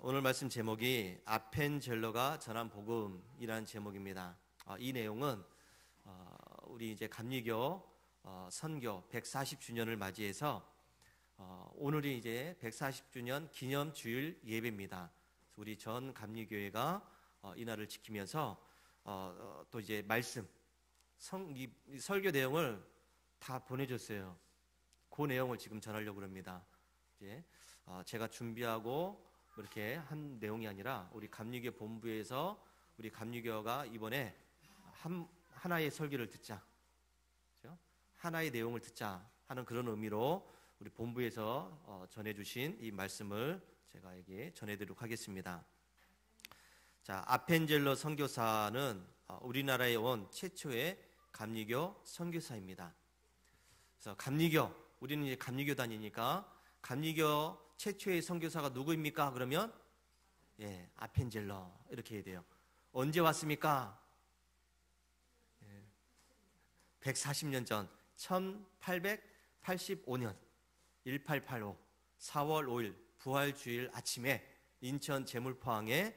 오늘 말씀 제목이 아펜젤러가 전한 복음이라는 제목입니다. 이 내용은 우리 이제 감리교 선교 140주년을 맞이해서 오늘이 이제 140주년 기념 주일 예배입니다. 우리 전 감리교회가 이날을 지키면서 또 이제 말씀 이 설교 내용을 다 보내줬어요. 그 내용을 지금 전하려고 합니다. 이제 제가 준비하고 이렇게 한 내용이 아니라 우리 감리교 본부에서 우리 감리교가 이번에 하나의 설교를 듣자, 그렇죠? 하나의 내용을 듣자 하는 그런 의미로 우리 본부에서 전해주신 이 말씀을 제가 여기 전해드리도록 하겠습니다. 자, 아펜젤러 선교사는 우리나라에 온 최초의 감리교 선교사입니다. 그래서 감리교, 우리는 이제 감리교단이니까 감리교 최초의 선교사가 누구입니까? 그러면 아펜젤러 이렇게 해야 돼요. 언제 왔습니까? 140년 전 1885년 1885 4월 5일 부활주일 아침에 인천 제물포항에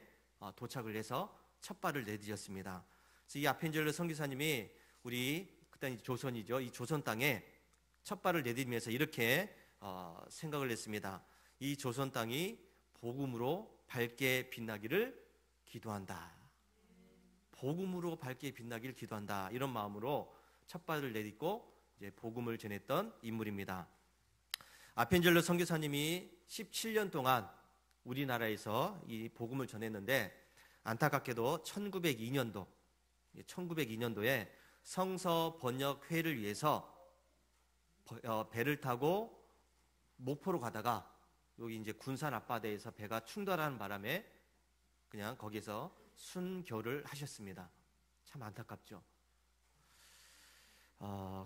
도착을 해서 첫 발을 내디뎠습니다. 그래서 이 아펜젤러 선교사님이 우리 그때 조선이죠. 이 조선 땅에 첫 발을 내디디면서 이렇게 생각을 했습니다. 이 조선 땅이 복음으로 밝게 빛나기를 기도한다. 복음으로 밝게 빛나기를 기도한다. 이런 마음으로 첫 발을 내딛고 이제 복음을 전했던 인물입니다. 아펜젤러 선교사님이 17년 동안 우리나라에서 이 복음을 전했는데 안타깝게도 1902년도에 성서 번역회를 위해서 배를 타고 목포로 가다가 여기 이제 군산 앞바다에서 배가 충돌하는 바람에 그냥 거기서 순교를 하셨습니다. 참 안타깝죠.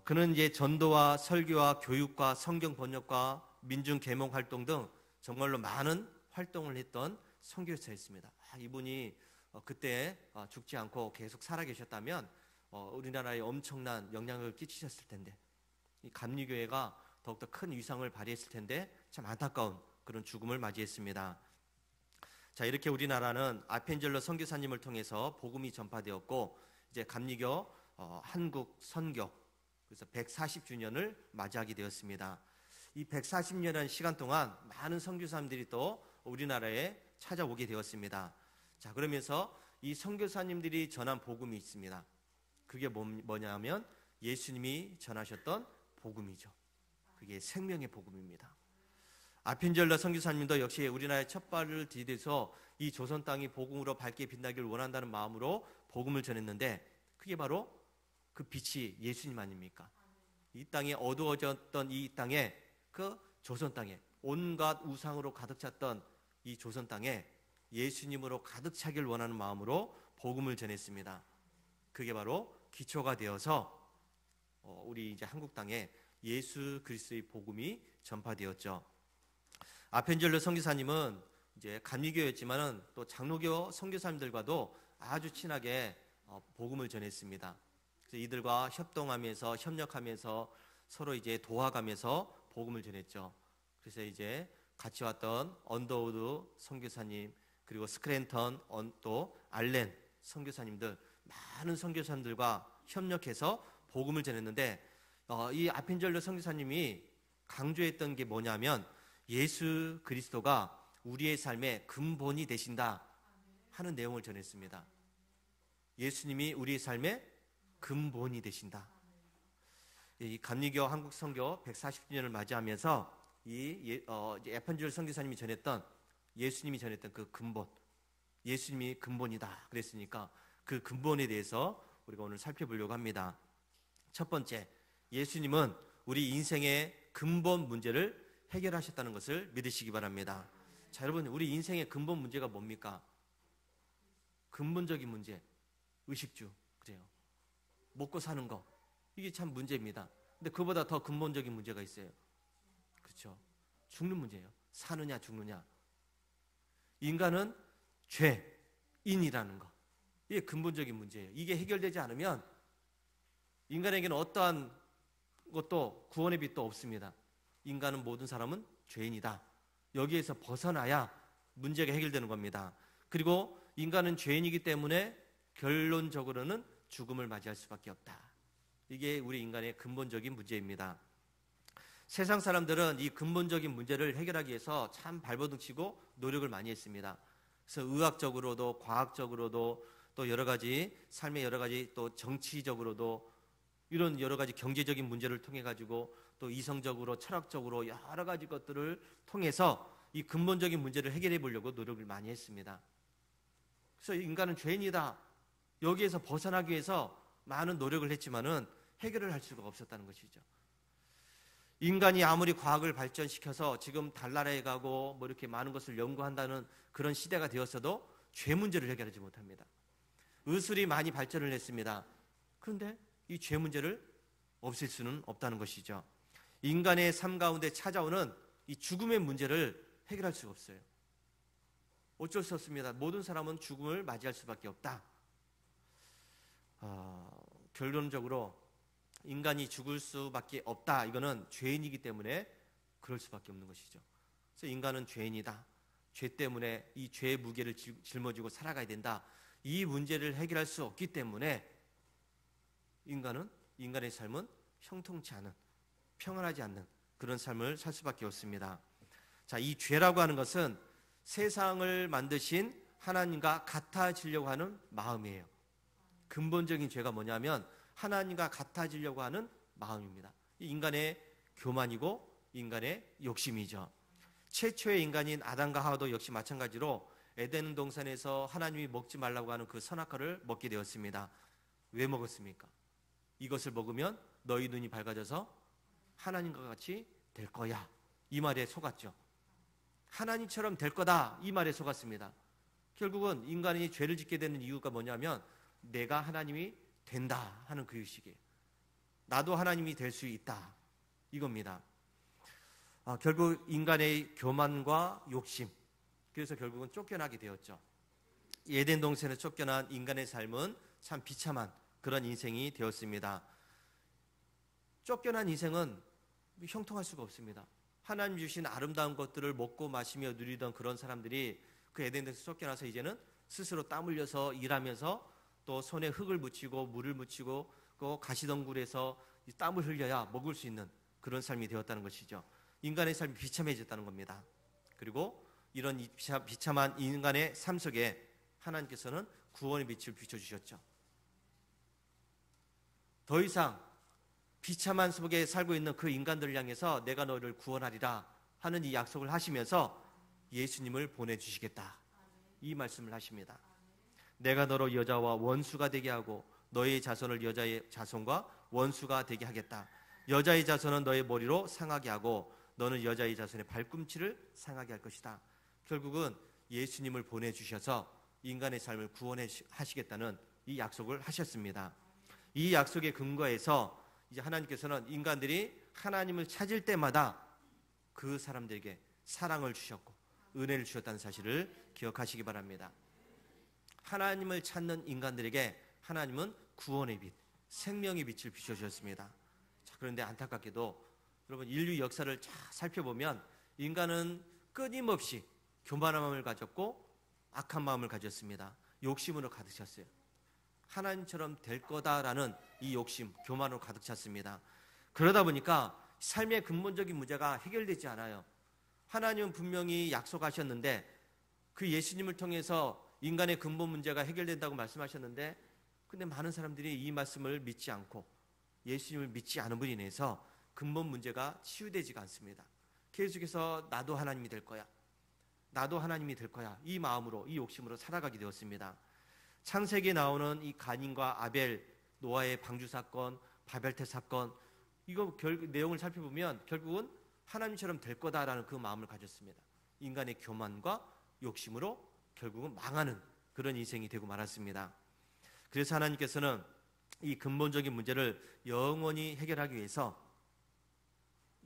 그는 이제 전도와 설교와 교육과 성경 번역과 민중 계몽 활동 등 정말로 많은 활동을 했던 선교사였습니다. 이분이 그때 죽지 않고 계속 살아계셨다면 우리나라에 엄청난 영향을 끼치셨을 텐데, 이 감리교회가 더욱더 큰 위상을 발휘했을 텐데 참 안타까운 그런 죽음을 맞이했습니다. 자, 이렇게 우리나라는 아펜젤러 선교사님을 통해서 복음이 전파되었고 이제 감리교 한국 선교 그래서 140주년을 맞이하게 되었습니다. 이 140년이라는 시간 동안 많은 선교사님들이 또 우리나라에 찾아오게 되었습니다. 자, 그러면서 이 선교사님들이 전한 복음이 있습니다. 그게 뭐냐면 예수님이 전하셨던 복음이죠. 그게 생명의 복음입니다. 아펜젤러 선교사님도 역시 우리나라의 첫 발을 디뎌서 이 조선 땅이 복음으로 밝게 빛나기를 원한다는 마음으로 복음을 전했는데 그게 바로 그 빛이 예수님 아닙니까? 이 땅에 어두워졌던 이 땅에 그 조선 땅에 온갖 우상으로 가득 찼던 이 조선 땅에 예수님으로 가득 차기를 원하는 마음으로 복음을 전했습니다. 그게 바로 기초가 되어서 우리 이제 한국 땅에 예수 그리스도의 복음이 전파되었죠. 아펜젤러 선교사님은 이제 감리교였지만은 또 장로교 선교사님들과도 아주 친하게 복음을 전했습니다. 그래서 이들과 협동하면서 협력하면서 서로 이제 도와가면서 복음을 전했죠. 그래서 이제 같이 왔던 언더우드 선교사님 그리고 스크랜턴 또 알렌 선교사님들 많은 선교사님들과 협력해서 복음을 전했는데 이 아펜젤러 선교사님이 강조했던 게 뭐냐면 예수 그리스도가 우리의 삶의 근본이 되신다 하는 내용을 전했습니다. 예수님이 우리의 삶의 근본이 되신다. 이 감리교 한국 선교 140주년을 맞이하면서 이 아펜젤러 선교사님이 전했던 예수님이 전했던 그 근본, 예수님이 근본이다 그랬으니까 그 근본에 대해서 우리가 오늘 살펴보려고 합니다. 첫 번째, 예수님은 우리 인생의 근본 문제를 해결하셨다는 것을 믿으시기 바랍니다. 자, 여러분, 우리 인생의 근본 문제가 뭡니까? 근본적인 문제, 의식주, 그래요. 먹고 사는 거, 이게 참 문제입니다. 근데 그보다 더 근본적인 문제가 있어요. 그렇죠? 죽는 문제예요. 사느냐 죽느냐. 인간은 죄, 인이라는 거, 이게 근본적인 문제예요. 이게 해결되지 않으면 인간에게는 어떠한 것도 구원의 빛도 없습니다. 인간은 모든 사람은 죄인이다. 여기에서 벗어나야 문제가 해결되는 겁니다. 그리고 인간은 죄인이기 때문에 결론적으로는 죽음을 맞이할 수밖에 없다. 이게 우리 인간의 근본적인 문제입니다. 세상 사람들은 이 근본적인 문제를 해결하기 위해서 참 발버둥 치고 노력을 많이 했습니다. 그래서 의학적으로도 과학적으로도 또 여러 가지 삶의 여러 가지 또 정치적으로도 이런 여러 가지 경제적인 문제를 통해 가지고 또 이성적으로 철학적으로 여러 가지 것들을 통해서 이 근본적인 문제를 해결해 보려고 노력을 많이 했습니다. 그래서 인간은 죄인이다. 여기에서 벗어나기 위해서 많은 노력을 했지만은 해결을 할 수가 없었다는 것이죠. 인간이 아무리 과학을 발전시켜서 지금 달나라에 가고 뭐 이렇게 많은 것을 연구한다는 그런 시대가 되었어도 죄 문제를 해결하지 못합니다. 의술이 많이 발전을 했습니다. 그런데 이 죄 문제를 없앨 수는 없다는 것이죠. 인간의 삶 가운데 찾아오는 이 죽음의 문제를 해결할 수가 없어요. 어쩔 수 없습니다. 모든 사람은 죽음을 맞이할 수밖에 없다. 결론적으로 인간이 죽을 수밖에 없다. 이거는 죄인이기 때문에 그럴 수밖에 없는 것이죠. 그래서 인간은 죄인이다. 죄 때문에 이 죄의 무게를 짊어지고 살아가야 된다. 이 문제를 해결할 수 없기 때문에 인간의 삶은 형통치 않은, 평안하지 않는 그런 삶을 살 수밖에 없습니다. 자, 이 죄라고 하는 것은 세상을 만드신 하나님과 같아지려고 하는 마음이에요. 근본적인 죄가 뭐냐면 하나님과 같아지려고 하는 마음입니다. 인간의 교만이고 인간의 욕심이죠. 최초의 인간인 아담과 하와도 역시 마찬가지로 에덴 동산에서 하나님이 먹지 말라고 하는 그 선악과를 먹게 되었습니다. 왜 먹었습니까? 이것을 먹으면 너희 눈이 밝아져서 하나님과 같이 될 거야. 이 말에 속았죠. 하나님처럼 될 거다. 이 말에 속았습니다. 결국은 인간이 죄를 짓게 되는 이유가 뭐냐면 내가 하나님이 된다 하는 그 의식이에요. 나도 하나님이 될 수 있다. 이겁니다. 결국 인간의 교만과 욕심, 그래서 결국은 쫓겨나게 되었죠. 에덴 동산에서 쫓겨난 인간의 삶은 참 비참한 그런 인생이 되었습니다. 쫓겨난 인생은 형통할 수가 없습니다. 하나님 주신 아름다운 것들을 먹고 마시며 누리던 그런 사람들이 그 에덴 동산에서 쫓겨나서 이제는 스스로 땀 흘려서 일하면서 또 손에 흙을 묻히고 물을 묻히고 또 가시덩굴에서 땀을 흘려야 먹을 수 있는 그런 삶이 되었다는 것이죠. 인간의 삶이 비참해졌다는 겁니다. 그리고 이런 비참한 인간의 삶 속에 하나님께서는 구원의 빛을 비춰주셨죠. 더 이상 비참한 속에 살고 있는 그 인간들을 향해서 내가 너를 구원하리라 하는 이 약속을 하시면서 예수님을 보내주시겠다. 이 말씀을 하십니다. 내가 너로 여자와 원수가 되게 하고 너의 자손을 여자의 자손과 원수가 되게 하겠다. 여자의 자손은 너의 머리로 상하게 하고 너는 여자의 자손의 발꿈치를 상하게 할 것이다. 결국은 예수님을 보내주셔서 인간의 삶을 구원하시겠다는 이 약속을 하셨습니다. 이 약속의 근거에서 이제 하나님께서는 인간들이 하나님을 찾을 때마다 그 사람들에게 사랑을 주셨고 은혜를 주셨다는 사실을 기억하시기 바랍니다. 하나님을 찾는 인간들에게 하나님은 구원의 빛, 생명의 빛을 비춰주셨습니다. 자, 그런데 안타깝게도 여러분 인류 역사를 잘 살펴보면 인간은 끊임없이 교만한 마음을 가졌고 악한 마음을 가졌습니다. 욕심으로 가득 찼어요. 하나님처럼 될 거다라는 이 욕심, 교만으로 가득 찼습니다. 그러다 보니까 삶의 근본적인 문제가 해결되지 않아요. 하나님은 분명히 약속하셨는데 그 예수님을 통해서 인간의 근본 문제가 해결된다고 말씀하셨는데 근데 많은 사람들이 이 말씀을 믿지 않고 예수님을 믿지 않은 분이 인해서 근본 문제가 치유되지가 않습니다. 계속해서 나도 하나님이 될 거야. 나도 하나님이 될 거야. 이 마음으로, 이 욕심으로 살아가게 되었습니다. 창세기에 나오는 이 가인과 아벨, 노아의 방주 사건, 바벨탑 사건, 이거 내용을 살펴보면 결국은 하나님처럼 될 거다라는 그 마음을 가졌습니다. 인간의 교만과 욕심으로 결국은 망하는 그런 인생이 되고 말았습니다. 그래서 하나님께서는 이 근본적인 문제를 영원히 해결하기 위해서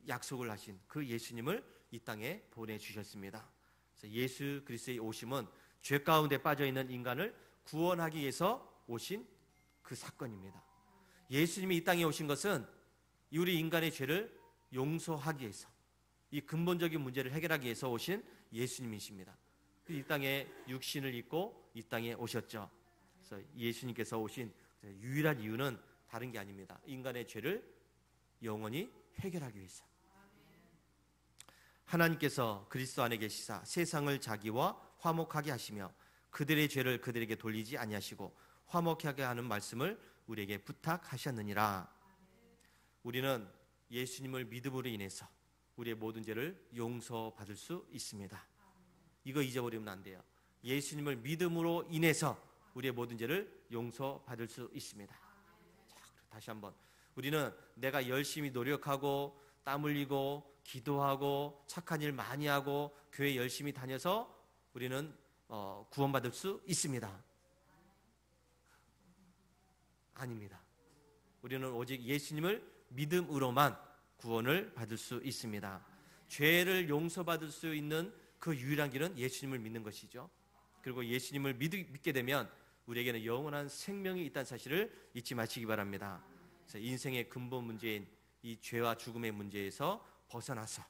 약속을 하신 그 예수님을 이 땅에 보내주셨습니다. 그래서 예수 그리스도의 오심은 죄 가운데 빠져있는 인간을 구원하기 위해서 오신 그 사건입니다. 예수님이 이 땅에 오신 것은 우리 인간의 죄를 용서하기 위해서 이 근본적인 문제를 해결하기 위해서 오신 예수님이십니다. 이 땅에 육신을 입고 이 땅에 오셨죠. 그래서 예수님께서 오신 유일한 이유는 다른 게 아닙니다. 인간의 죄를 영원히 해결하기 위해서. 하나님께서 그리스도 안에 계시사 세상을 자기와 화목하게 하시며 그들의 죄를 그들에게 돌리지 아니하시고 화목하게 하는 말씀을 우리에게 부탁하셨느니라. 우리는 예수님을 믿음으로 인해서 우리의 모든 죄를 용서받을 수 있습니다. 이거 잊어버리면 안 돼요. 예수님을 믿음으로 인해서 우리의 모든 죄를 용서받을 수 있습니다. 자, 다시 한번. 우리는 내가 열심히 노력하고 땀 흘리고 기도하고 착한 일 많이 하고 교회 열심히 다녀서 우리는 구원받을 수 있습니다. 아닙니다. 우리는 오직 예수님을 믿음으로만 구원을 받을 수 있습니다. 죄를 용서받을 수 있는 그 유일한 길은 예수님을 믿는 것이죠. 그리고 예수님을 믿게 되면 우리에게는 영원한 생명이 있다는 사실을 잊지 마시기 바랍니다. 그래서 인생의 근본 문제인 이 죄와 죽음의 문제에서 벗어나서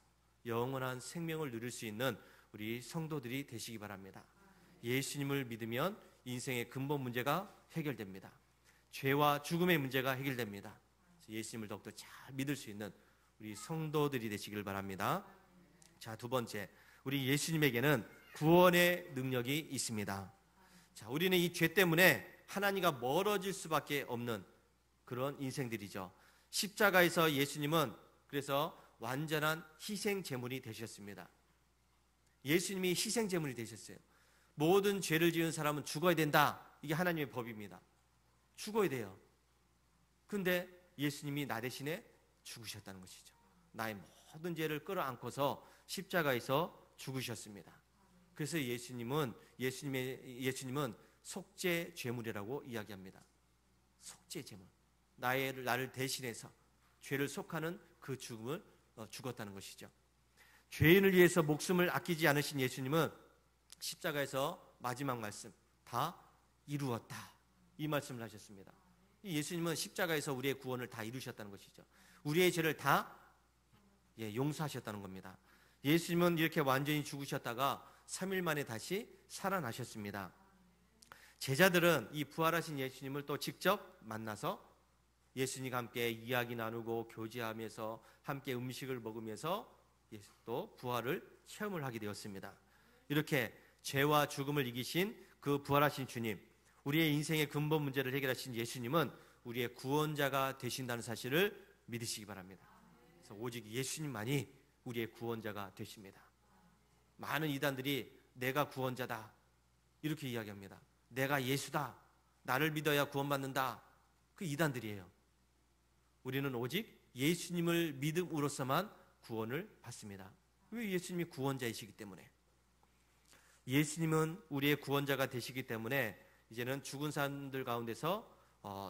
영원한 생명을 누릴 수 있는 우리 성도들이 되시기 바랍니다. 예수님을 믿으면 인생의 근본 문제가 해결됩니다. 죄와 죽음의 문제가 해결됩니다. 예수님을 더욱더 잘 믿을 수 있는 우리 성도들이 되시길 바랍니다. 자, 두 번째, 우리 예수님에게는 구원의 능력이 있습니다. 자, 우리는 이 죄 때문에 하나님과 멀어질 수밖에 없는 그런 인생들이죠. 십자가에서 예수님은 그래서 완전한 희생 제물이 되셨습니다. 예수님이 희생 제물이 되셨어요. 모든 죄를 지은 사람은 죽어야 된다. 이게 하나님의 법입니다. 죽어야 돼요. 근데 예수님이 나 대신에 죽으셨다는 것이죠. 나의 모든 죄를 끌어안고서 십자가에서 죽으셨습니다. 그래서 예수님은 속죄 제물이라고 이야기합니다. 속죄 제물. 나를 대신해서 죄를 속하는 그 죽음을 죽었다는 것이죠. 죄인을 위해서 목숨을 아끼지 않으신 예수님은 십자가에서 마지막 말씀, 다 이루었다. 이 말씀을 하셨습니다. 예수님은 십자가에서 우리의 구원을 다 이루셨다는 것이죠. 우리의 죄를 다 용서하셨다는 겁니다. 예수님은 이렇게 완전히 죽으셨다가 3일 만에 다시 살아나셨습니다. 제자들은 이 부활하신 예수님을 또 직접 만나서 예수님과 함께 이야기 나누고 교제하면서 함께 음식을 먹으면서 또 부활을 체험을 하게 되었습니다. 이렇게 죄와 죽음을 이기신 그 부활하신 주님, 우리의 인생의 근본 문제를 해결하신 예수님은 우리의 구원자가 되신다는 사실을 믿으시기 바랍니다. 그래서 오직 예수님만이 우리의 구원자가 되십니다. 많은 이단들이 내가 구원자다 이렇게 이야기합니다. 내가 예수다, 나를 믿어야 구원받는다. 그 이단들이에요. 우리는 오직 예수님을 믿음으로써만 구원을 받습니다. 왜? 예수님이 구원자이시기 때문에. 예수님은 우리의 구원자가 되시기 때문에 이제는 죽은 사람들 가운데서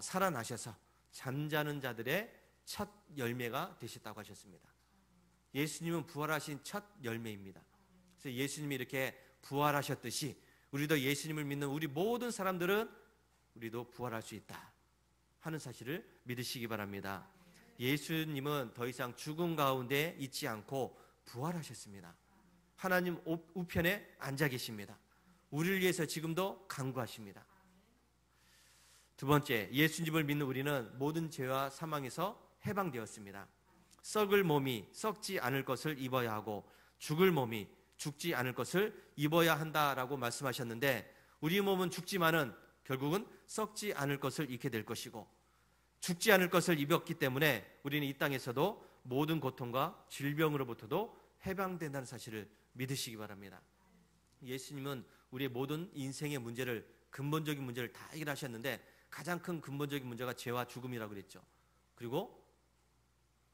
살아나셔서 잠자는 자들의 첫 열매가 되셨다고 하셨습니다. 예수님은 부활하신 첫 열매입니다. 그래서 예수님이 이렇게 부활하셨듯이 우리도 예수님을 믿는 우리 모든 사람들은 우리도 부활할 수 있다 하는 사실을 믿으시기 바랍니다. 예수님은 더 이상 죽음 가운데 있지 않고 부활하셨습니다. 하나님 우편에 앉아 계십니다. 우리를 위해서 지금도 간구하십니다. 두 번째, 예수님을 믿는 우리는 모든 죄와 사망에서 해방되었습니다. 썩을 몸이 썩지 않을 것을 입어야 하고 죽을 몸이 죽지 않을 것을 입어야 한다라고 말씀하셨는데, 우리 몸은 죽지만은 결국은 썩지 않을 것을 입게 될 것이고, 죽지 않을 것을 입었기 때문에 우리는 이 땅에서도 모든 고통과 질병으로부터도 해방된다는 사실을 믿으시기 바랍니다. 예수님은 우리의 모든 인생의 문제를, 근본적인 문제를 다 해결하셨는데 가장 큰 근본적인 문제가 죄와 죽음이라고 그랬죠. 그리고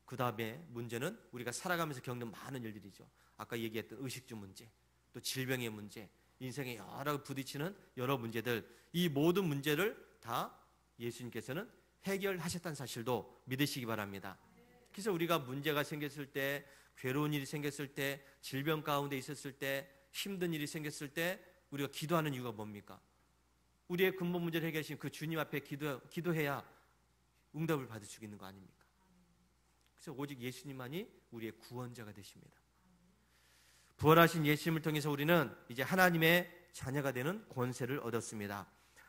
그 다음에 문제는 우리가 살아가면서 겪는 많은 일들이죠. 아까 얘기했던 의식주 문제, 또 질병의 문제, 인생에 여러 부딪히는 여러 문제들, 이 모든 문제를 다 예수님께서는 해결하셨다는 사실도 믿으시기 바랍니다. 그래서 우리가 문제가 생겼을 때, 괴로운 일이 생겼을 때, 질병 가운데 있었을 때, 힘든 일이 생겼을 때 우리가 기도하는 이유가 뭡니까? 우리의 근본 문제를 해결하신 그 주님 앞에 기도해야 응답을 받을 수 있는 거 아닙니까? 그래서 오직 예수님만이 우리의 구원자가 되십니다. 부활하신 예수님을 통해서 우리는 이제 하나님의 자녀가 되는 권세를 얻었습니다.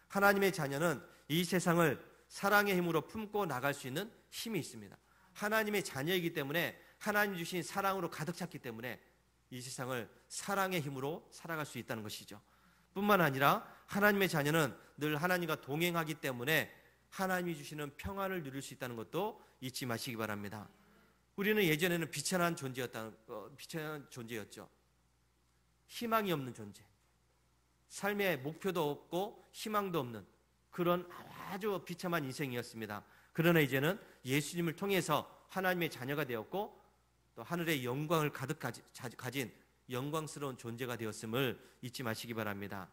하나님의 자녀는 이 세상을 사랑의 힘으로 품고 나갈 수 있는 힘이 있습니다. 하나님의 자녀이기 때문에 하나님 주신 사랑으로 가득 찼기 때문에 이 세상을 사랑의 힘으로 살아갈 수 있다는 것이죠. 뿐만 아니라 하나님의 자녀는 늘 하나님과 동행하기 때문에 하나님이 주시는 평안을 누릴 수 있다는 것도 잊지 마시기 바랍니다. 우리는 예전에는 비천한 존재였죠. 희망이 없는 존재, 삶의 목표도 없고 희망도 없는 그런 아주 비참한 인생이었습니다. 그러나 이제는 예수님을 통해서 하나님의 자녀가 되었고 또 하늘의 영광을 가득 가진 영광스러운 존재가 되었음을 잊지 마시기 바랍니다.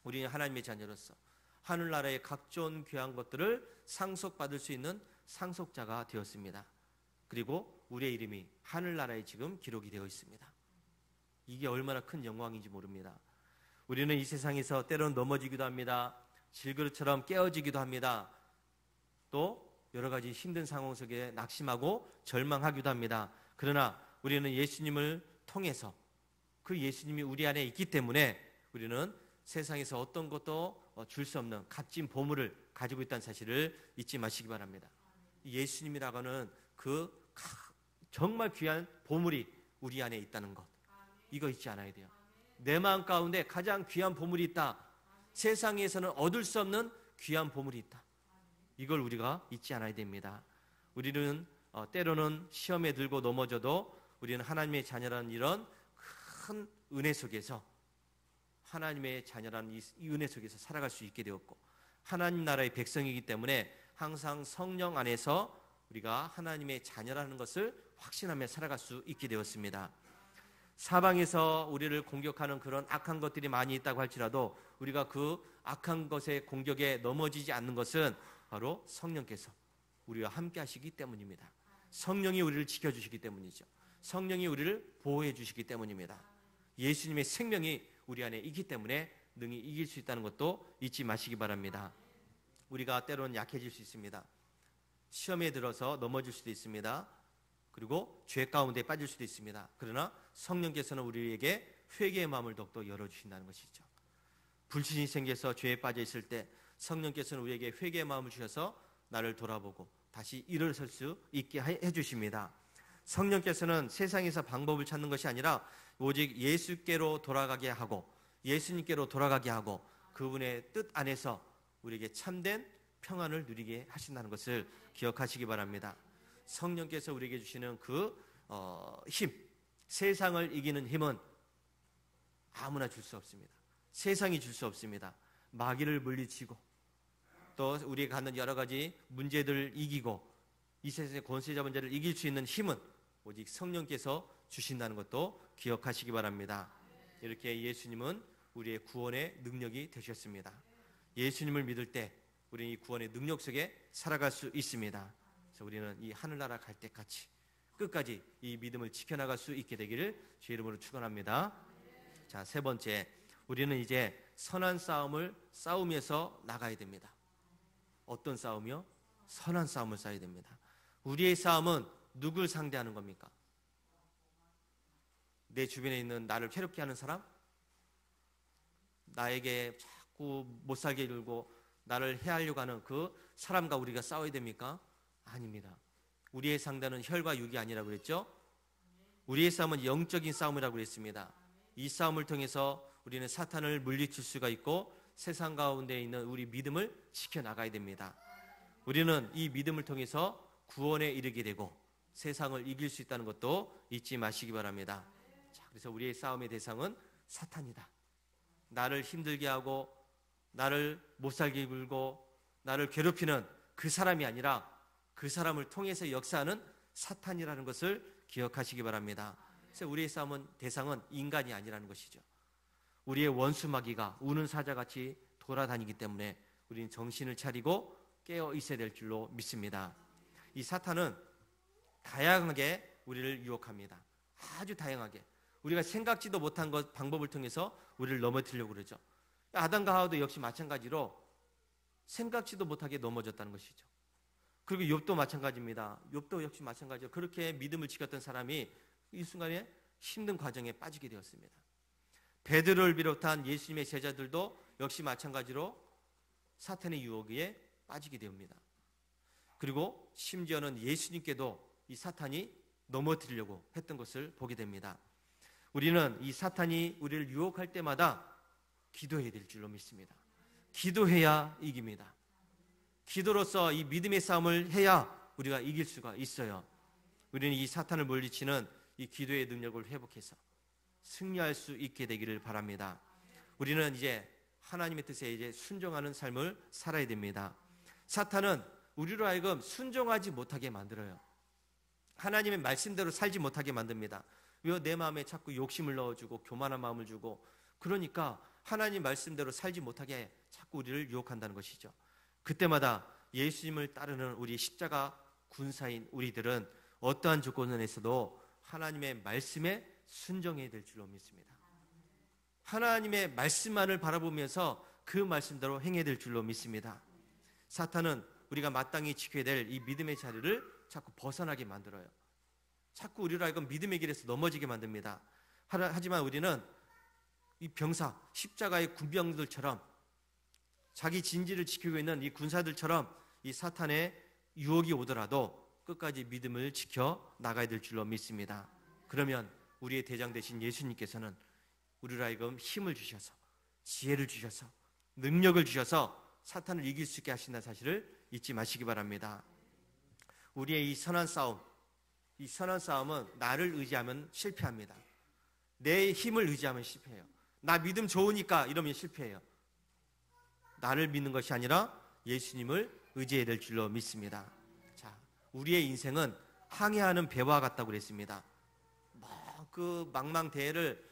우리는 하나님의 자녀로서 하늘나라의 각종 귀한 것들을 상속받을 수 있는 상속자가 되었습니다. 그리고 우리의 이름이 하늘나라에 지금 기록이 되어 있습니다. 이게 얼마나 큰 영광인지 모릅니다. 우리는 이 세상에서 때로는 넘어지기도 합니다. 질그릇처럼 깨어지기도 합니다. 또 여러 가지 힘든 상황 속에 낙심하고 절망하기도 합니다. 그러나 우리는 예수님을 통해서 그 예수님이 우리 안에 있기 때문에 우리는 세상에서 어떤 것도 줄 수 없는 값진 보물을 가지고 있다는 사실을 잊지 마시기 바랍니다. 예수님이라고 하는 그 정말 귀한 보물이 우리 안에 있다는 것, 이거 잊지 않아야 돼요. 내 마음 가운데 가장 귀한 보물이 있다. 세상에서는 얻을 수 없는 귀한 보물이 있다. 이걸 우리가 잊지 않아야 됩니다. 우리는 때로는 시험에 들고 넘어져도 우리는 하나님의 자녀라는 이런 큰 은혜 속에서 하나님의 자녀라는 이 은혜 속에서 살아갈 수 있게 되었고 하나님 나라의 백성이기 때문에 항상 성령 안에서 우리가 하나님의 자녀라는 것을 확신하며 살아갈 수 있게 되었습니다. 사방에서 우리를 공격하는 그런 악한 것들이 많이 있다고 할지라도 우리가 그 악한 것의 공격에 넘어지지 않는 것은 바로 성령께서 우리와 함께 하시기 때문입니다. 성령이 우리를 지켜주시기 때문이죠. 성령이 우리를 보호해 주시기 때문입니다. 예수님의 생명이 우리 안에 있기 때문에 능히 이길 수 있다는 것도 잊지 마시기 바랍니다. 우리가 때로는 약해질 수 있습니다. 시험에 들어서 넘어질 수도 있습니다. 그리고 죄 가운데 빠질 수도 있습니다. 그러나 성령께서는 우리에게 회개의 마음을 더욱더 열어주신다는 것이죠. 불신이 생겨서 죄에 빠져 있을 때 성령께서는 우리에게 회개의 마음을 주셔서 나를 돌아보고 다시 일어설 수 있게 해주십니다. 성령께서는 세상에서 방법을 찾는 것이 아니라 오직 예수께로 돌아가게 하고 예수님께로 돌아가게 하고 그분의 뜻 안에서 우리에게 참된 평안을 누리게 하신다는 것을 기억하시기 바랍니다. 성령께서 우리에게 주시는 그 힘, 세상을 이기는 힘은 아무나 줄 수 없습니다. 세상이 줄 수 없습니다. 마귀를 물리치고 또 우리가 갖는 여러 가지 문제들을 이기고 이 세상의 권세 잡은 자를 이길 수 있는 힘은 오직 성령께서 주신다는 것도 기억하시기 바랍니다. 이렇게 예수님은 우리의 구원의 능력이 되셨습니다. 예수님을 믿을 때 우리는 이 구원의 능력 속에 살아갈 수 있습니다. 그래서 우리는 이 하늘나라 갈 때까지 끝까지 이 믿음을 지켜나갈 수 있게 되기를 주의 이름으로 축원합니다. 자, 세 번째, 우리는 이제 선한 싸움을 싸우면서 나가야 됩니다. 어떤 싸움이요? 선한 싸움을 싸워야 됩니다. 우리의 싸움은 누굴 상대하는 겁니까? 내 주변에 있는 나를 괴롭게 하는 사람? 나에게 자꾸 못 살게 굴고 나를 해하려고 하는 그 사람과 우리가 싸워야 됩니까? 아닙니다. 우리의 상대는 혈과 육이 아니라고 그랬죠? 우리의 싸움은 영적인 싸움이라고 그랬습니다. 이 싸움을 통해서 우리는 사탄을 물리칠 수가 있고 세상 가운데 있는 우리 믿음을 지켜나가야 됩니다. 우리는 이 믿음을 통해서 구원에 이르게 되고 세상을 이길 수 있다는 것도 잊지 마시기 바랍니다. 자, 그래서 우리의 싸움의 대상은 사탄이다. 나를 힘들게 하고 나를 못살게 굴고 나를 괴롭히는 그 사람이 아니라 그 사람을 통해서 역사하는 사탄이라는 것을 기억하시기 바랍니다. 그래서 우리의 싸움은 대상은 인간이 아니라는 것이죠. 우리의 원수 마귀가 우는 사자같이 돌아다니기 때문에 우리는 정신을 차리고 깨어 있어야 될 줄로 믿습니다. 이 사탄은 다양하게 우리를 유혹합니다. 아주 다양하게. 우리가 생각지도 못한 방법을 통해서 우리를 넘어뜨리려고 그러죠. 아담과 하와도 역시 마찬가지로 생각지도 못하게 넘어졌다는 것이죠. 그리고 욥도 마찬가지입니다. 욥도 역시 마찬가지로 그렇게 믿음을 지켰던 사람이 이 순간에 힘든 과정에 빠지게 되었습니다. 베드로를 비롯한 예수님의 제자들도 역시 마찬가지로 사탄의 유혹에 빠지게 됩니다. 그리고 심지어는 예수님께도 이 사탄이 넘어뜨리려고 했던 것을 보게 됩니다. 우리는 이 사탄이 우리를 유혹할 때마다 기도해야 될 줄로 믿습니다. 기도해야 이깁니다. 기도로서 이 믿음의 싸움을 해야 우리가 이길 수가 있어요. 우리는 이 사탄을 물리치는 이 기도의 능력을 회복해서 승리할 수 있게 되기를 바랍니다. 우리는 이제 하나님의 뜻에 이제 순종하는 삶을 살아야 됩니다. 사탄은 우리로 하여금 순종하지 못하게 만들어요. 하나님의 말씀대로 살지 못하게 만듭니다. 왜 내 마음에 자꾸 욕심을 넣어주고 교만한 마음을 주고, 그러니까 하나님 말씀대로 살지 못하게 자꾸 우리를 유혹한다는 것이죠. 그때마다 예수님을 따르는 우리 십자가 군사인 우리들은 어떠한 조건에서도 하나님의 말씀에 순종해야 될 줄로 믿습니다. 하나님의 말씀만을 바라보면서 그 말씀대로 행해야 될 줄로 믿습니다. 사탄은 우리가 마땅히 지켜야 될 이 믿음의 자리를 자꾸 벗어나게 만들어요. 자꾸 우리로 하여금 믿음의 길에서 넘어지게 만듭니다. 하지만 우리는 이 병사, 십자가의 군병들처럼 자기 진지를 지키고 있는 이 군사들처럼 이 사탄의 유혹이 오더라도 끝까지 믿음을 지켜 나가야 될 줄로 믿습니다. 그러면 우리의 대장 되신 예수님께서는 우리로 하여금 힘을 주셔서, 지혜를 주셔서, 능력을 주셔서 사탄을 이길 수 있게 하신다는 사실을 잊지 마시기 바랍니다. 우리의 이 선한 싸움은 나를 의지하면 실패합니다. 내 힘을 의지하면 실패해요. 나 믿음 좋으니까 이러면 실패해요. 나를 믿는 것이 아니라 예수님을 의지해야 될 줄로 믿습니다. 자, 우리의 인생은 항해하는 배와 같다고 그랬습니다. 그 망망대해를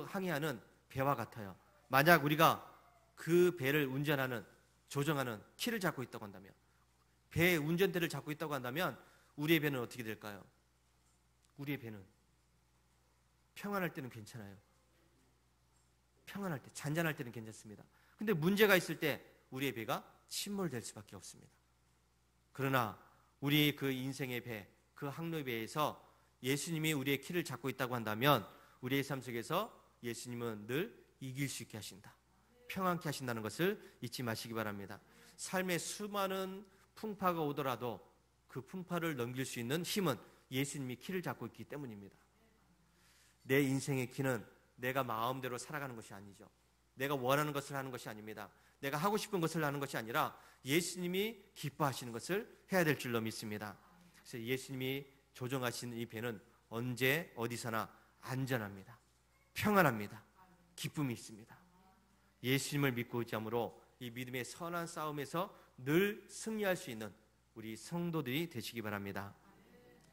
항해하는 배와 같아요. 만약 우리가 그 배를 조정하는 키를 잡고 있다고 한다면, 배의 운전대를 잡고 있다고 한다면 우리의 배는 어떻게 될까요? 우리의 배는 평안할 때는 괜찮아요. 평안할 때, 잔잔할 때는 괜찮습니다. 근데 문제가 있을 때 우리의 배가 침몰될 수밖에 없습니다. 그러나 우리 그 인생의 배, 그 항로의 배에서 예수님이 우리의 키를 잡고 있다고 한다면 우리의 삶 속에서 예수님은 늘 이길 수 있게 하신다, 평안케 하신다는 것을 잊지 마시기 바랍니다. 삶에 수많은 풍파가 오더라도 그 풍파를 넘길 수 있는 힘은 예수님이 키를 잡고 있기 때문입니다. 내 인생의 키는 내가 마음대로 살아가는 것이 아니죠. 내가 원하는 것을 하는 것이 아닙니다. 내가 하고 싶은 것을 하는 것이 아니라 예수님이 기뻐하시는 것을 해야 될 줄로 믿습니다. 그래서 예수님이 조정하시는 이 배는 언제 어디서나 안전합니다. 평안합니다. 기쁨이 있습니다. 예수님을 믿고 의지함으로 이 믿음의 선한 싸움에서 늘 승리할 수 있는 우리 성도들이 되시기 바랍니다.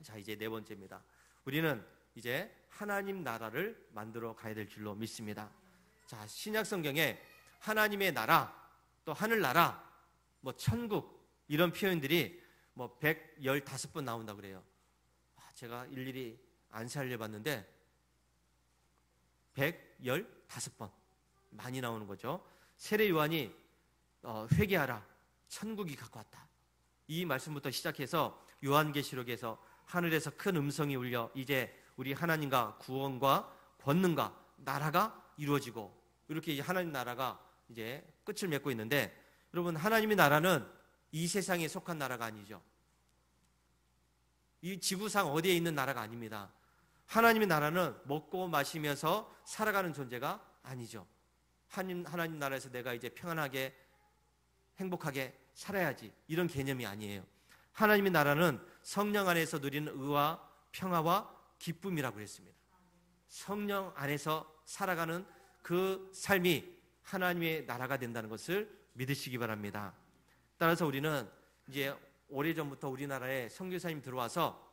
자, 이제 네 번째입니다. 우리는 이제 하나님 나라를 만들어 가야 될 줄로 믿습니다. 자, 신약 성경에 하나님의 나라, 또 하늘나라, 천국 이런 표현들이 115번 나온다고 그래요. 제가 일일이 안 살려봤는데 115번 많이 나오는 거죠. 세례 요한이 회개하라, 천국이 가까웠다, 이 말씀부터 시작해서 요한계시록에서 하늘에서 큰 음성이 울려 이제 우리 하나님과 구원과 권능과 나라가 이루어지고, 이렇게 이제 하나님 나라가 이제 끝을 맺고 있는데, 여러분, 하나님의 나라는 이 세상에 속한 나라가 아니죠. 이 지구상 어디에 있는 나라가 아닙니다. 하나님의 나라는 먹고 마시면서 살아가는 존재가 아니죠. 하나님 나라에서 내가 이제 평안하게 행복하게 살아야지, 이런 개념이 아니에요. 하나님의 나라는 성령 안에서 누리는 의와 평화와 기쁨이라고 했습니다. 성령 안에서 살아가는 그 삶이 하나님의 나라가 된다는 것을 믿으시기 바랍니다. 따라서 우리는 이제 오래전부터 우리나라에 선교사님 들어와서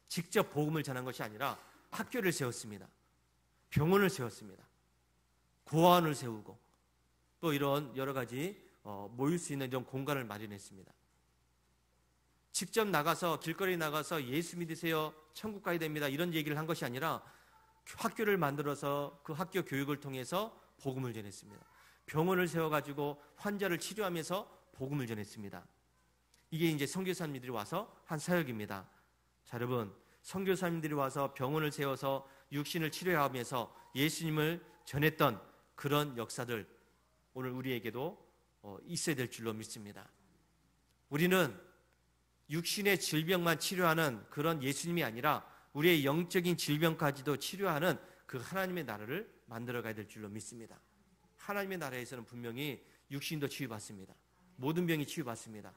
직접 복음을 전한 것이 아니라 학교를 세웠습니다. 병원을 세웠습니다. 고아원을 세우고, 또 이런 여러 가지 모일 수 있는 이런 공간을 마련했습니다. 직접 나가서 길거리 나가서 예수 믿으세요, 천국 가야 됩니다, 이런 얘기를 한 것이 아니라 학교를 만들어서 그 학교 교육을 통해서 복음을 전했습니다. 병원을 세워가지고 환자를 치료하면서 복음을 전했습니다. 이게 이제 선교사님들이 와서 한 사역입니다. 자, 여러분, 선교사님들이 와서 병원을 세워서 육신을 치료하면서 예수님을 전했던 그런 역사들 오늘 우리에게도 있어야 될 줄로 믿습니다. 우리는 육신의 질병만 치료하는 그런 예수님이 아니라 우리의 영적인 질병까지도 치료하는 그 하나님의 나라를 만들어가야 될 줄로 믿습니다. 하나님의 나라에서는 분명히 육신도 치유받습니다. 모든 병이 치유받습니다.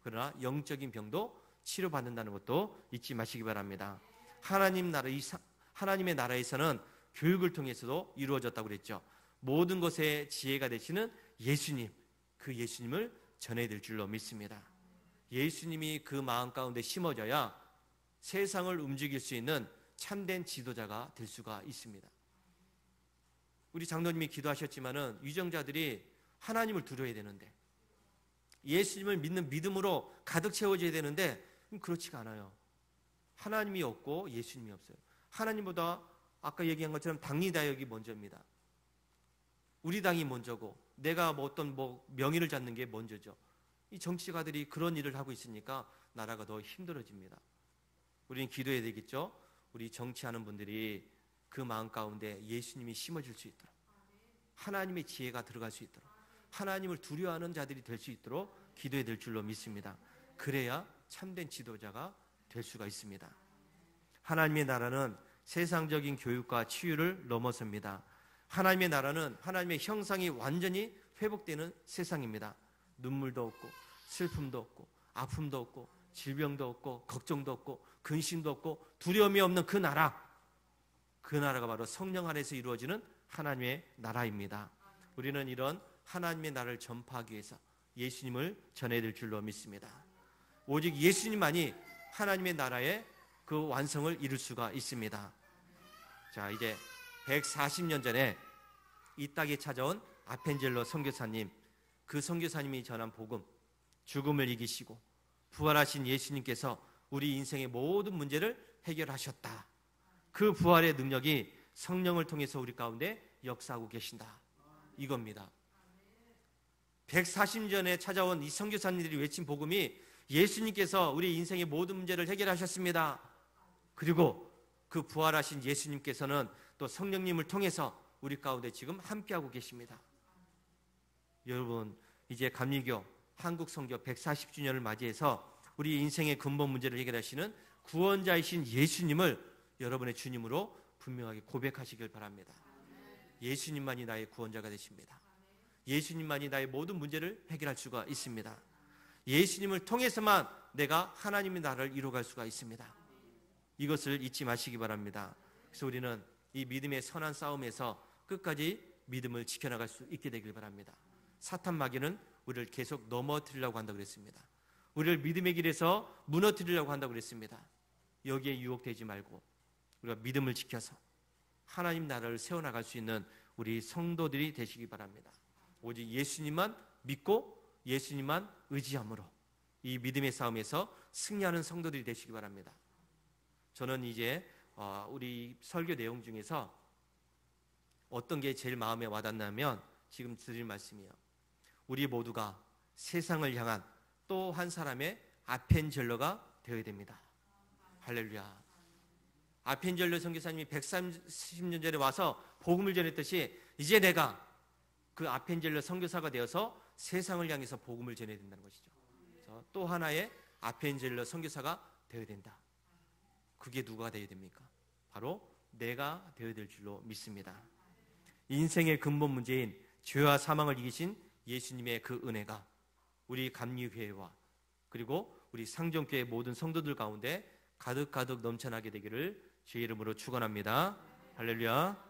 그러나 영적인 병도 치료받는다는 것도 잊지 마시기 바랍니다. 하나님의 나라에서는 교육을 통해서도 이루어졌다고 그랬죠. 모든 것의 지혜가 되시는 예수님, 그 예수님을 전해야 될 줄로 믿습니다. 예수님이 그 마음 가운데 심어져야 세상을 움직일 수 있는 참된 지도자가 될 수가 있습니다. 우리 장로님이 기도하셨지만은 유정자들이 하나님을 두려워야 되는데, 예수님을 믿는 믿음으로 가득 채워져야 되는데 그렇지가 않아요. 하나님이 없고 예수님이 없어요. 하나님보다 아까 얘기한 것처럼 당리다역이 먼저입니다. 우리 당이 먼저고 내가 어떤 명의를 잡는 게 먼저죠. 이 정치가들이 그런 일을 하고 있으니까 나라가 더 힘들어집니다. 우리는 기도해야 되겠죠. 우리 정치하는 분들이 그 마음 가운데 예수님이 심어질 수 있도록, 하나님의 지혜가 들어갈 수 있도록, 하나님을 두려워하는 자들이 될 수 있도록 기도해야 될 줄로 믿습니다. 그래야 참된 지도자가 될 수가 있습니다. 하나님의 나라는 세상적인 교육과 치유를 넘어섭니다. 하나님의 나라는 하나님의 형상이 완전히 회복되는 세상입니다. 눈물도 없고 슬픔도 없고 아픔도 없고 질병도 없고 걱정도 없고 근심도 없고 두려움이 없는 그 나라가 바로 성령 안에서 이루어지는 하나님의 나라입니다. 우리는 이런 하나님의 나라를 전파하기 위해서 예수님을 전해야 될 줄로 믿습니다. 오직 예수님만이 하나님의 나라의 그 완성을 이룰 수가 있습니다. 자, 이제 140년 전에 이 땅에 찾아온 아펜젤로 선교사님, 그 선교사님이 전한 복음, 죽음을 이기시고 부활하신 예수님께서 우리 인생의 모든 문제를 해결하셨다. 그 부활의 능력이 성령을 통해서 우리 가운데 역사하고 계신다. 이겁니다. 140년 전에 찾아온 이 선교사님들이 외친 복음이 예수님께서 우리 인생의 모든 문제를 해결하셨습니다. 그리고 그 부활하신 예수님께서는 또 성령님을 통해서 우리 가운데 지금 함께하고 계십니다. 여러분, 이제 감리교 한국 선교 140주년을 맞이해서 우리 인생의 근본 문제를 해결하시는 구원자이신 예수님을 여러분의 주님으로 분명하게 고백하시길 바랍니다. 예수님만이 나의 구원자가 되십니다. 예수님만이 나의 모든 문제를 해결할 수가 있습니다. 예수님을 통해서만 내가 하나님의 나라를 이루어갈 수가 있습니다. 이것을 잊지 마시기 바랍니다. 그래서 우리는 이 믿음의 선한 싸움에서 끝까지 믿음을 지켜나갈 수 있게 되길 바랍니다. 사탄 마귀는 우리를 계속 넘어뜨리려고 한다고 그랬습니다. 우리를 믿음의 길에서 무너뜨리려고 한다고 그랬습니다. 여기에 유혹되지 말고 우리가 믿음을 지켜서 하나님 나라를 세워나갈 수 있는 우리 성도들이 되시기 바랍니다. 오직 예수님만 믿고 예수님만 의지함으로 이 믿음의 싸움에서 승리하는 성도들이 되시기 바랍니다. 저는 이제 우리 설교 내용 중에서 어떤 게 제일 마음에 와닿냐면 지금 드릴 말씀이에요. 우리 모두가 세상을 향한 또 한 사람의 아펜젤러가 되어야 됩니다. 할렐루야. 아펜젤러 선교사님이 130년 전에 와서 복음을 전했듯이 이제 내가 그 아펜젤러 선교사가 되어서 세상을 향해서 복음을 전해야 된다는 것이죠. 그래서 또 하나의 아펜젤러 선교사가 되어야 된다. 그게 누가 되어야 됩니까? 바로 내가 되어야 될 줄로 믿습니다. 인생의 근본 문제인 죄와 사망을 이기신 예수님의 그 은혜가 우리 감리교회와 그리고 우리 상정교회 모든 성도들 가운데 가득가득 넘쳐나게 되기를 주의 이름으로 축원합니다. 할렐루야.